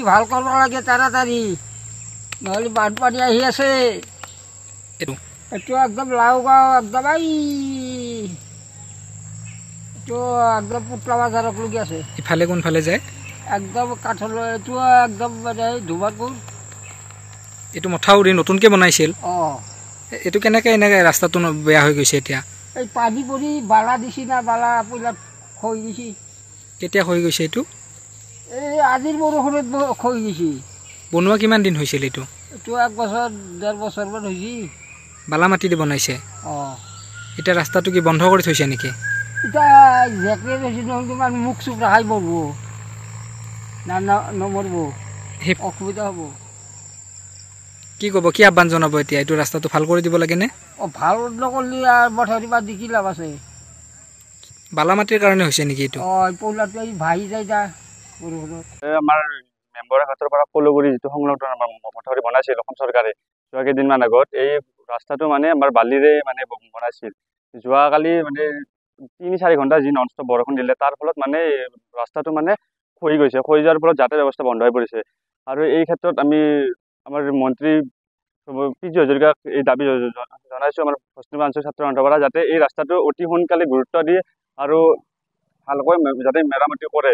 অতি ভাল কৰিব লাগে তাড়াতাড়ি, নহ'লে বানপানী আহি আছে। এইটো একদম লাওগাঁও একদম এইটো একদম পুতলা বাজাৰক লগি আছে। ইফালে কোনফালে যায়? একদম কাঠলৈ, এইটো একদম মানে ধুমাৰপুৰ। এইটো মথাউৰি নতুনকৈ বনাইছিল। অঁ, এইটো কেনেকৈ এনেকৈ ৰাস্তাটো বেয়া হৈ গৈছে এতিয়া? এই পানী পৰি বালা দিছি না, বালা পইলাত খৈ দিছি। কেতিয়া হৈ গৈছে এইটো? এই আজিৰ বৰষুণত খৈ দিছি। বনোৱা কিমান দিন হৈছিল এইটো? এইটো 1 বছৰ 1.5 বছৰমান হৈছে। বালা মাটি দি বনাইছে। অঁ, এতিয়া ৰাস্তাটো কি বন্ধ কৰি থৈছে নেকি? এতিয়া জেকেট বেছি নহয়, কিমান মুখ চুখ ৰাখাই মৰিব না নমৰিব, সেই অসুবিধা হ'ব। কি ক'ব, কি আহ্বান জনাব এতিয়া? এইটো ৰাস্তাটো ভাল কৰি দিব লাগেনে? অঁ, ভাল নকৰিলে আৰু মথাউৰি বান্ধি কি লাভ আছে? বালা মাটিৰ কাৰণে হৈছে নেকি এইটো? অঁ, পইলাটো ভাহি যায় যা বৰষুণত। আমাৰ মেম্বৰৰ হাতৰ পৰা কলগুৰি যিটো সংলগ্ন মথাউৰি বনাইছিল অসম চৰকাৰে যোৱা কেইদিনমান আগত, এই ৰাস্তাটো মানে আমাৰ বালিৰে মানে বনাইছিল। যোৱাকালি মানে 3-4 ঘণ্টা যি নন ষ্টপ বৰষুণ দিলে, তাৰ ফলত মানে ৰাস্তাটো মানে খহি গৈছে। খহি যোৱাৰ ফলত যাতায়াত ব্যৱস্থা বন্ধ হৈ পৰিছে। আৰু এই ক্ষেত্ৰত আমি আমাৰ মন্ত্ৰী পিজু হাজৰিকাক এই দাবী জনাইছোঁ আমাৰ পশ্চিম অঞ্চল ছাত্ৰ সন্থাৰ পৰা, যাতে এই ৰাস্তাটো অতি সোনকালে গুৰুত্ব দিয়ে আৰু ভালকৈ যাতে মেৰামতি কৰে।